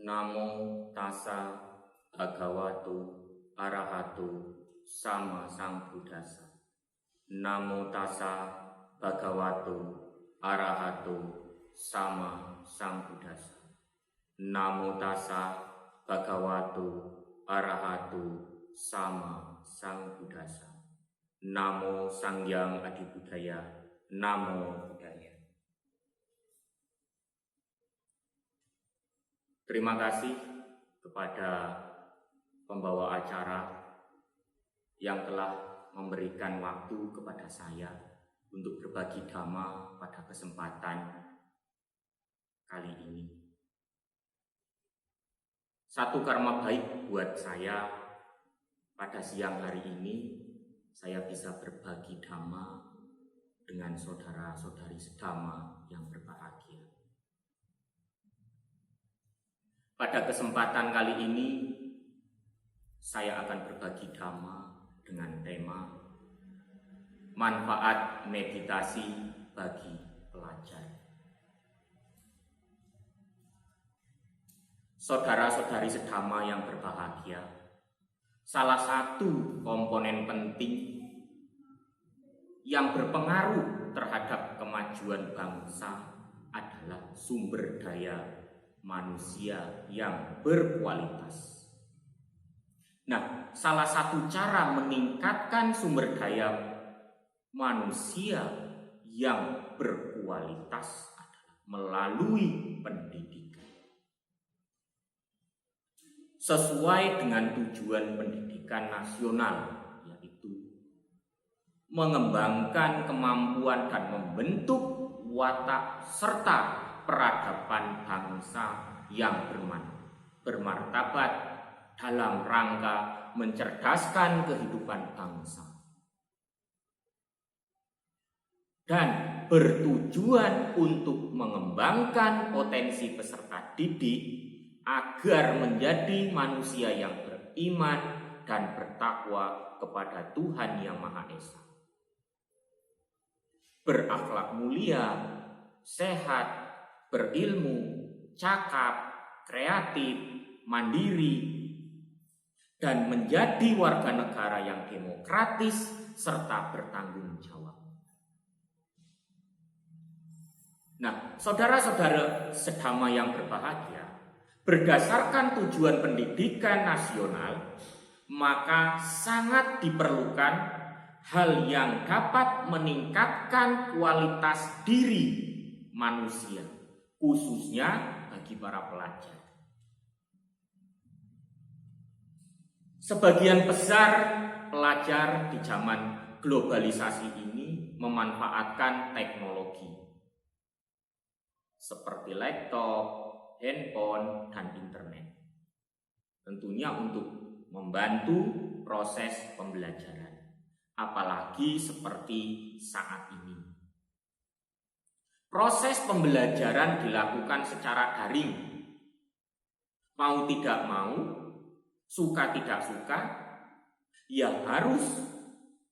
Namo tassa bhagavato arahato sama sambuddhassa. Namo tassa bhagavato arahato sama sambuddhassa. Namo tassa bhagavato arahato sama sambuddhassa. Namo Sanghyang Adibudaya. Namo Buddhaya. Terima kasih kepada pembawa acara yang telah memberikan waktu kepada saya untuk berbagi dhamma pada kesempatan kali ini. Satu karma baik buat saya pada siang hari ini, saya bisa berbagi dhamma dengan saudara-saudari sedhamma yang berbahagia. Pada kesempatan kali ini, saya akan berbagi dhamma dengan tema manfaat meditasi bagi pelajar. Saudara-saudari sedhamma yang berbahagia, salah satu komponen penting yang berpengaruh terhadap kemajuan bangsa adalah sumber daya manusia yang berkualitas. Nah, salah satu cara meningkatkan sumber daya manusia yang berkualitas adalah melalui pendidikan. Sesuai dengan tujuan pendidikan nasional, yaitu mengembangkan kemampuan dan membentuk watak serta peradaban bangsa yang bermartabat dalam rangka mencerdaskan kehidupan bangsa dan bertujuan untuk mengembangkan potensi peserta didik agar menjadi manusia yang beriman dan bertakwa kepada Tuhan Yang Maha Esa, berakhlak mulia, sehat, berilmu, cakap, kreatif, mandiri, dan menjadi warga negara yang demokratis serta bertanggung jawab. Nah, saudara-saudara sedhamma yang berbahagia, berdasarkan tujuan pendidikan nasional, maka sangat diperlukan hal yang dapat meningkatkan kualitas diri manusia, khususnya bagi para pelajar. Sebagian besar pelajar di zaman globalisasi ini memanfaatkan teknologi seperti laptop, handphone, dan internet. Tentunya untuk membantu proses pembelajaran, apalagi seperti saat ini. Proses pembelajaran dilakukan secara daring. Mau tidak mau, suka tidak suka, ya harus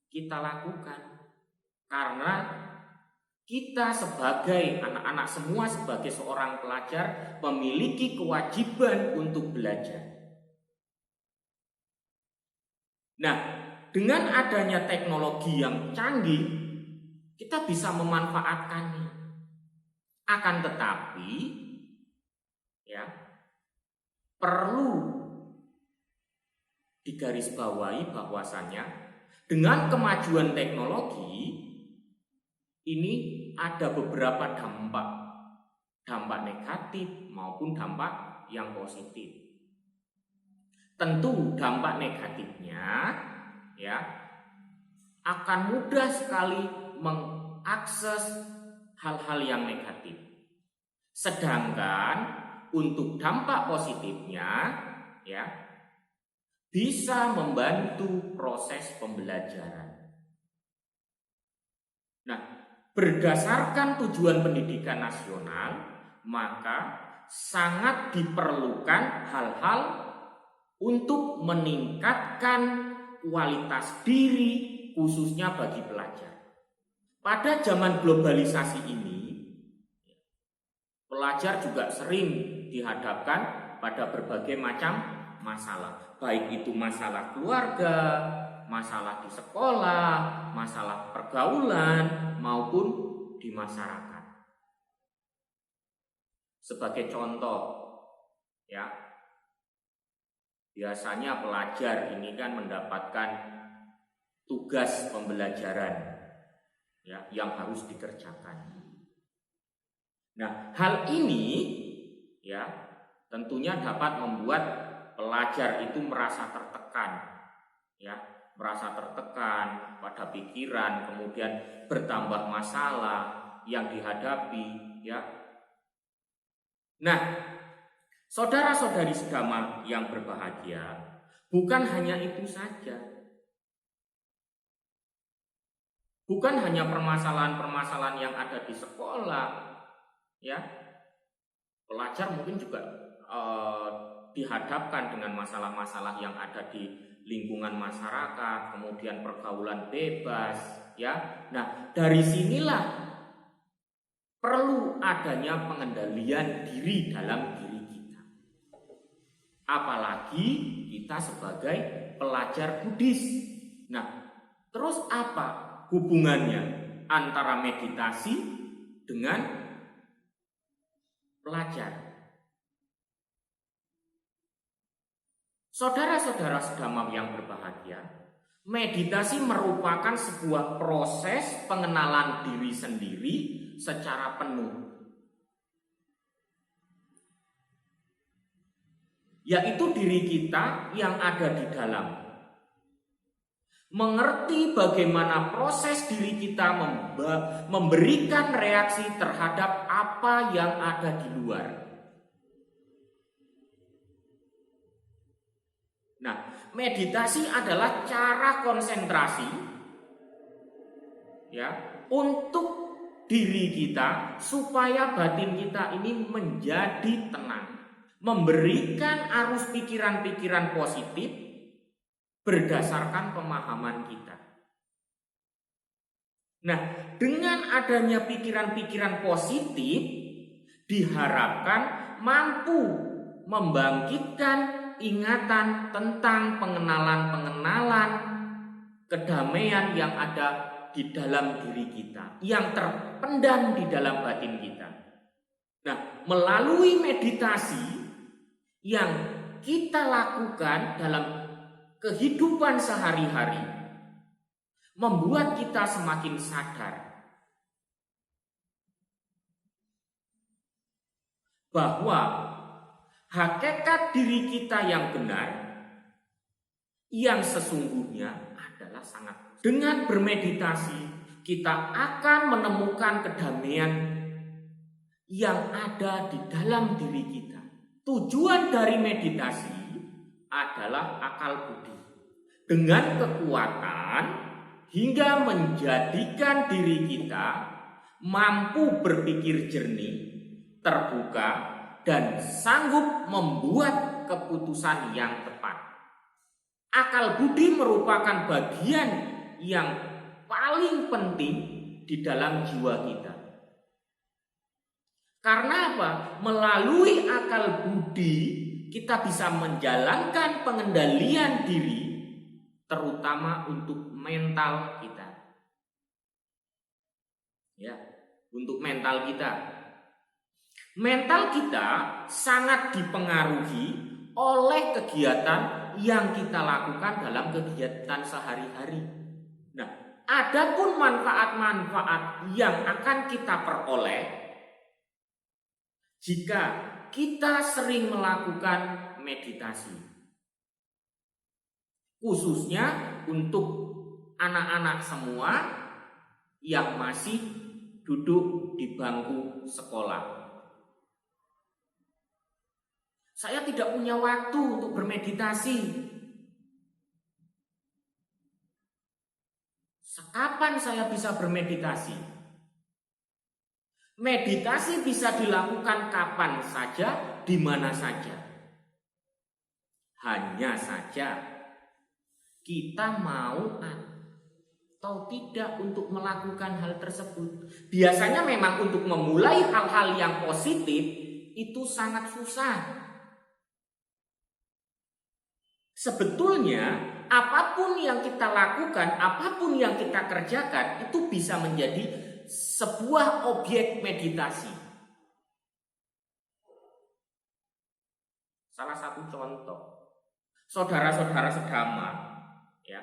kita lakukan. Karena kita sebagai anak-anak semua sebagai seorang pelajar memiliki kewajiban untuk belajar. Nah, dengan adanya teknologi yang canggih, kita bisa memanfaatkannya. Akan tetapi, ya, perlu digarisbawahi bahwasannya dengan kemajuan teknologi ini ada beberapa dampak negatif maupun dampak yang positif. Tentu dampak negatifnya, ya, akan mudah sekali mengakses hal-hal yang negatif. Sedangkan untuk dampak positifnya, ya, bisa membantu proses pembelajaran. Nah, berdasarkan tujuan pendidikan nasional, maka sangat diperlukan hal-hal untuk meningkatkan kualitas diri khususnya bagi pelajar. Pada zaman globalisasi ini, pelajar juga sering dihadapkan pada berbagai macam masalah, baik itu masalah keluarga, masalah di sekolah, masalah pergaulan, maupun di masyarakat. Sebagai contoh, ya, biasanya pelajar ini kan mendapatkan tugas pembelajaran, ya, yang harus dikerjakan. Nah, hal ini, ya, tentunya dapat membuat pelajar itu merasa tertekan, ya, merasa tertekan pada pikiran, kemudian bertambah masalah yang dihadapi, ya. Nah, saudara-saudari sedama yang berbahagia, bukan hanya itu saja. Bukan hanya permasalahan-permasalahan yang ada di sekolah, ya, pelajar mungkin juga dihadapkan dengan masalah-masalah yang ada di lingkungan masyarakat, kemudian pergaulan bebas, ya. Nah, dari sinilah perlu adanya pengendalian diri dalam diri kita. Apalagi kita sebagai pelajar Buddhis. Nah, terus apa hubungannya antara meditasi dengan pelajar? Saudara-saudara sedama yang berbahagia, meditasi merupakan sebuah proses pengenalan diri sendiri secara penuh, yaitu diri kita yang ada di dalam. Mengerti bagaimana proses diri kita memberikan reaksi terhadap apa yang ada di luar. Nah, meditasi adalah cara konsentrasi, ya, untuk diri kita supaya batin kita ini menjadi tenang, memberikan arus pikiran-pikiran positif berdasarkan pemahaman kita. Nah, dengan adanya pikiran-pikiran positif diharapkan mampu membangkitkan ingatan tentang pengenalan-pengenalan kedamaian yang ada di dalam diri kita, yang terpendam di dalam batin kita. Nah, melalui meditasi yang kita lakukan dalam kehidupan sehari-hari, membuat kita semakin sadar bahwa hakikat diri kita yang benar, yang sesungguhnya adalah sangat. Dengan bermeditasi, kita akan menemukan kedamaian yang ada di dalam diri kita. Tujuan dari meditasi adalah akal budi, dengan kekuatan hingga menjadikan diri kita mampu berpikir jernih, terbuka, dan sanggup membuat keputusan yang tepat. Akal budi merupakan bagian yang paling penting di dalam jiwa kita. Karena apa? Melalui akal budi kita bisa menjalankan pengendalian diri, terutama untuk mental kita. Ya, untuk mental kita. Mental kita sangat dipengaruhi oleh kegiatan yang kita lakukan dalam kegiatan sehari-hari. Nah, adapun manfaat-manfaat yang akan kita peroleh jika kita sering melakukan meditasi, khususnya untuk anak-anak semua yang masih duduk di bangku sekolah. Saya tidak punya waktu untuk bermeditasi. Kapan saya bisa bermeditasi? Meditasi bisa dilakukan kapan saja, di mana saja. Hanya saja kita mau atau tidak untuk melakukan hal tersebut. Biasanya memang untuk memulai hal-hal yang positif itu sangat susah. Sebetulnya apapun yang kita lakukan, apapun yang kita kerjakan itu bisa menjadi sebuah objek meditasi. Salah satu contoh, saudara-saudara sedama, ya,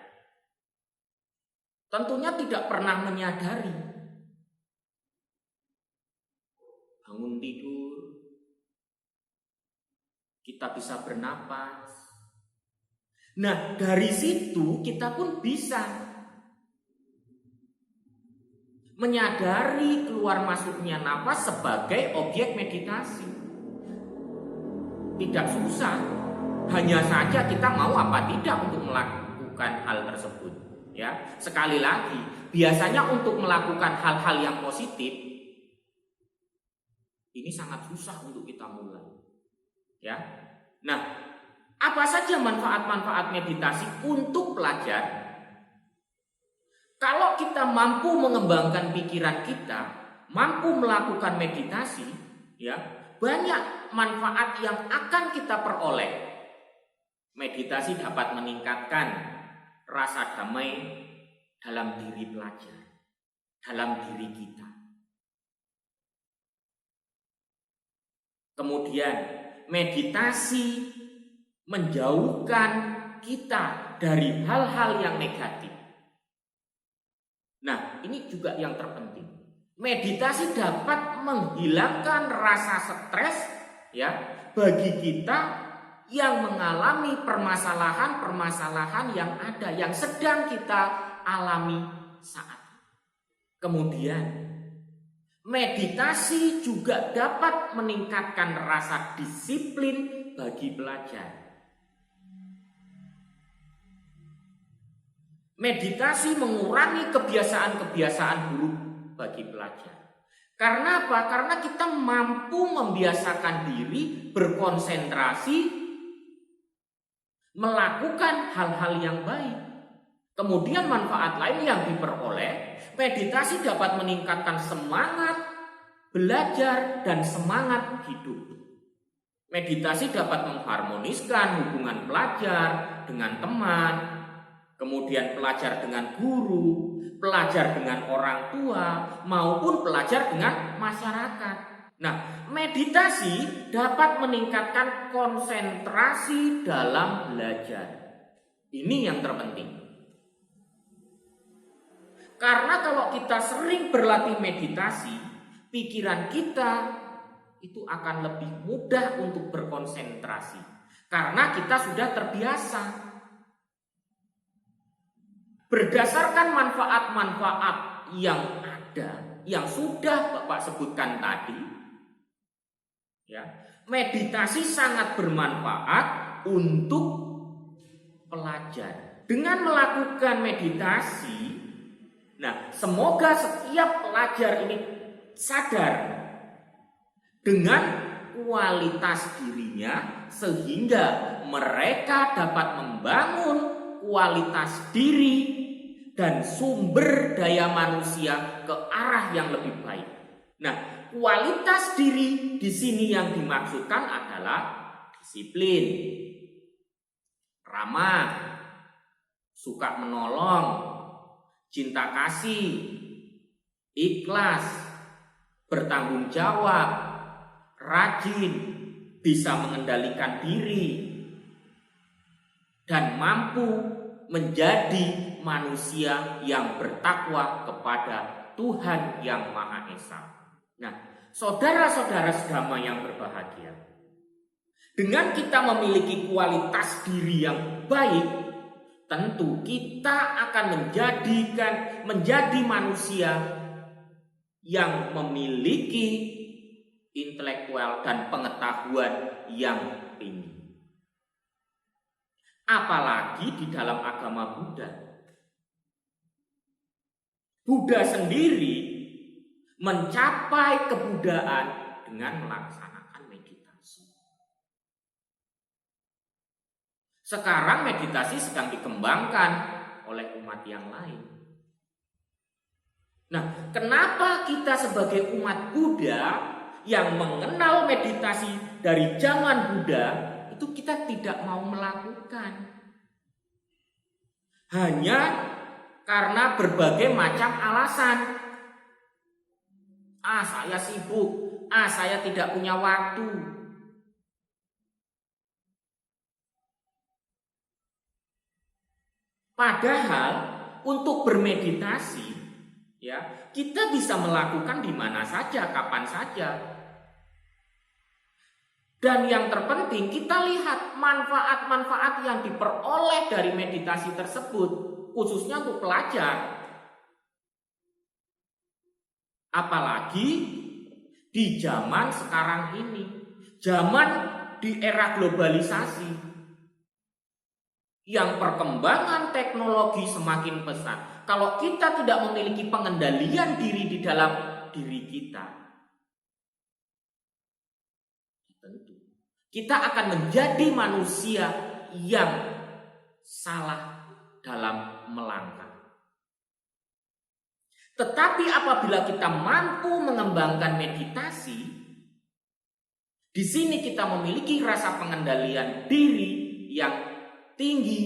tentunya tidak pernah menyadari bangun tidur, kita bisa bernapas. Nah, dari situ kita pun bisa menyadari keluar masuknya napas sebagai objek meditasi. Tidak susah, hanya saja kita mau apa tidak untuk melakukan hal tersebut. Ya, sekali lagi, biasanya untuk melakukan hal-hal yang positif ini sangat susah untuk kita mulai. Ya, nah, apa saja manfaat-manfaat meditasi untuk pelajar? Kalau kita mampu mengembangkan pikiran kita, mampu melakukan meditasi, ya, banyak manfaat yang akan kita peroleh. Meditasi dapat meningkatkan rasa damai dalam diri pelajar, dalam diri kita. Kemudian meditasi menjauhkan kita dari hal-hal yang negatif. Nah, ini juga yang terpenting. Meditasi dapat menghilangkan rasa stres, ya, bagi kita yang mengalami permasalahan-permasalahan yang ada, yang sedang kita alami saat ini. Kemudian meditasi juga dapat meningkatkan rasa disiplin bagi pelajar. Meditasi mengurangi kebiasaan-kebiasaan buruk bagi pelajar. Karena apa? Karena kita mampu membiasakan diri berkonsentrasi melakukan hal-hal yang baik. Kemudian manfaat lain yang diperoleh, meditasi dapat meningkatkan semangat belajar dan semangat hidup. Meditasi dapat mengharmoniskan hubungan pelajar dengan teman, kemudian pelajar dengan guru, pelajar dengan orang tua, maupun pelajar dengan masyarakat. Nah, meditasi dapat meningkatkan konsentrasi dalam belajar. Ini yang terpenting. Karena kalau kita sering berlatih meditasi, pikiran kita itu akan lebih mudah untuk berkonsentrasi. Karena kita sudah terbiasa. Berdasarkan manfaat-manfaat yang ada, yang sudah Bapak sebutkan tadi, ya, meditasi sangat bermanfaat untuk pelajar. Dengan melakukan meditasi, nah, semoga setiap pelajar ini sadar dengan kualitas dirinya sehingga mereka dapat membangun kualitas diri dan sumber daya manusia ke arah yang lebih baik. Nah, kualitas diri di sini yang dimaksudkan adalah disiplin, ramah, suka menolong, cinta kasih, ikhlas, bertanggung jawab, rajin, bisa mengendalikan diri, dan mampu menjadi manusia yang bertakwa kepada Tuhan yang Maha Esa. Nah, saudara-saudara sedama yang berbahagia, dengan kita memiliki kualitas diri yang baik, tentu kita akan menjadi manusia yang memiliki intelektual dan pengetahuan yang tinggi. Apalagi di dalam agama Buddha. Buddha sendiri mencapai kebudaan dengan melaksanakan meditasi. Sekarang meditasi sedang dikembangkan oleh umat yang lain. Nah, kenapa kita sebagai umat Buddha yang mengenal meditasi dari zaman Buddha itu kita tidak mau melakukan? hanya karena berbagai macam alasan. Saya sibuk, saya tidak punya waktu. Padahal untuk bermeditasi, ya, kita bisa melakukan di mana saja, kapan saja. Dan yang terpenting, kita lihat manfaat-manfaat yang diperoleh dari meditasi tersebut, khususnya untuk pelajar. Apalagi di zaman sekarang ini, zaman di era globalisasi, yang perkembangan teknologi semakin pesat. Kalau kita tidak memiliki pengendalian diri di dalam diri kita, tentu kita akan menjadi manusia yang salah dalam melangkah. Tetapi apabila kita mampu mengembangkan meditasi, di sini kita memiliki rasa pengendalian diri yang tinggi,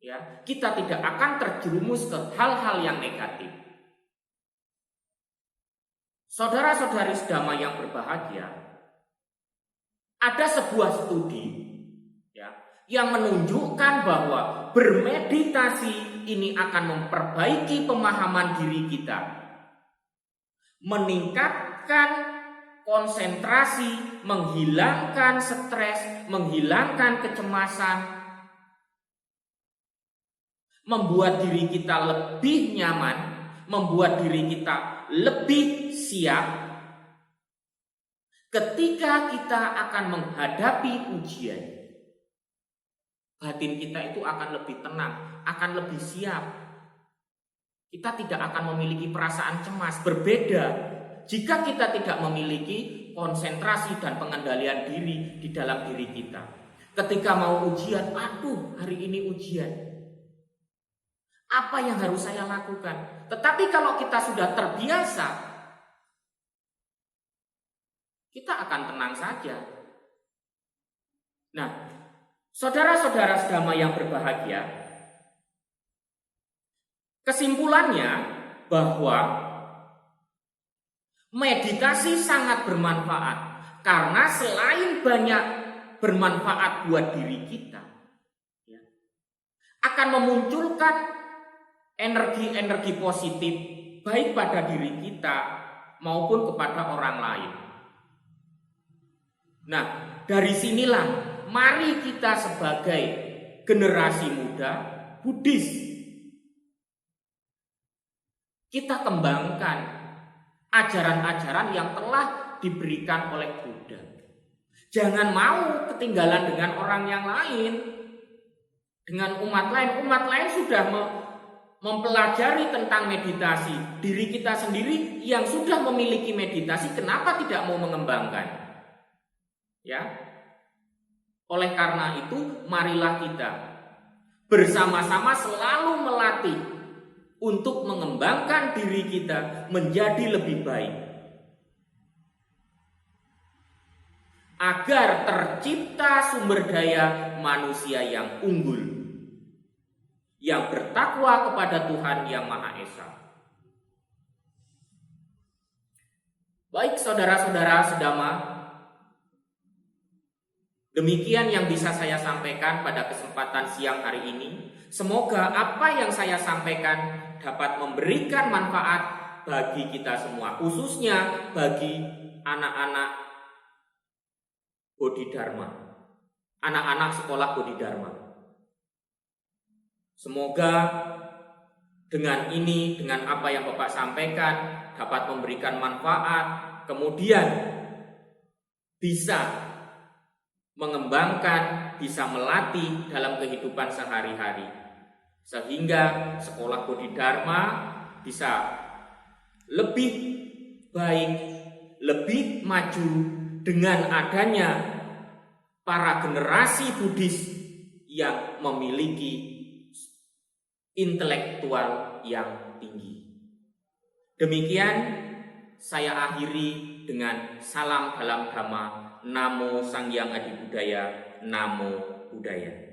ya, kita tidak akan terjerumus ke hal-hal yang negatif. Saudara-saudari sedama yang berbahagia, ada sebuah studi, ya, yang menunjukkan bahwa bermeditasi ini akan memperbaiki pemahaman diri kita, meningkatkan konsentrasi, menghilangkan stres, menghilangkan kecemasan, membuat diri kita lebih nyaman, membuat diri kita lebih siap ketika kita akan menghadapi ujian. Batin kita itu akan lebih tenang, akan lebih siap. Kita tidak akan memiliki perasaan cemas. Berbeda jika kita tidak memiliki konsentrasi dan pengendalian diri di dalam diri kita. Ketika mau ujian, hari ini ujian, apa yang harus saya lakukan? Tetapi kalau kita sudah terbiasa, kita akan tenang saja. Nah, saudara-saudara sedama yang berbahagia, kesimpulannya bahwa meditasi sangat bermanfaat karena selain banyak bermanfaat buat diri kita, ya, akan memunculkan energi-energi positif baik pada diri kita maupun kepada orang lain. Nah, dari sinilah mari kita sebagai generasi muda Buddhis, kita kembangkan ajaran-ajaran yang telah diberikan oleh Buddha. Jangan mau ketinggalan dengan orang yang lain, dengan umat lain. Umat lain sudah mempelajari tentang meditasi. Diri kita sendiri yang sudah memiliki meditasi, kenapa tidak mau mengembangkan? Ya, oleh karena itu, marilah kita bersama-sama selalu melatih untuk mengembangkan diri kita menjadi lebih baik, agar tercipta sumber daya manusia yang unggul, yang bertakwa kepada Tuhan Yang Maha Esa. Baik saudara-saudara sedama, demikian yang bisa saya sampaikan pada kesempatan siang hari ini. Semoga apa yang saya sampaikan dapat memberikan manfaat bagi kita semua, khususnya bagi anak-anak Bodhidharma, anak-anak sekolah Bodhidharma. Semoga dengan ini, dengan apa yang Bapak sampaikan dapat memberikan manfaat, kemudian bisa mengembangkan, bisa melatih dalam kehidupan sehari-hari, sehingga sekolah Bodhidharma bisa lebih baik, lebih maju dengan adanya para generasi Buddhis yang memiliki intelektual yang tinggi. Demikian saya akhiri dengan salam dalam Dhamma. Namo Sang Hyang Adi Budaya, Namo Buddhaya.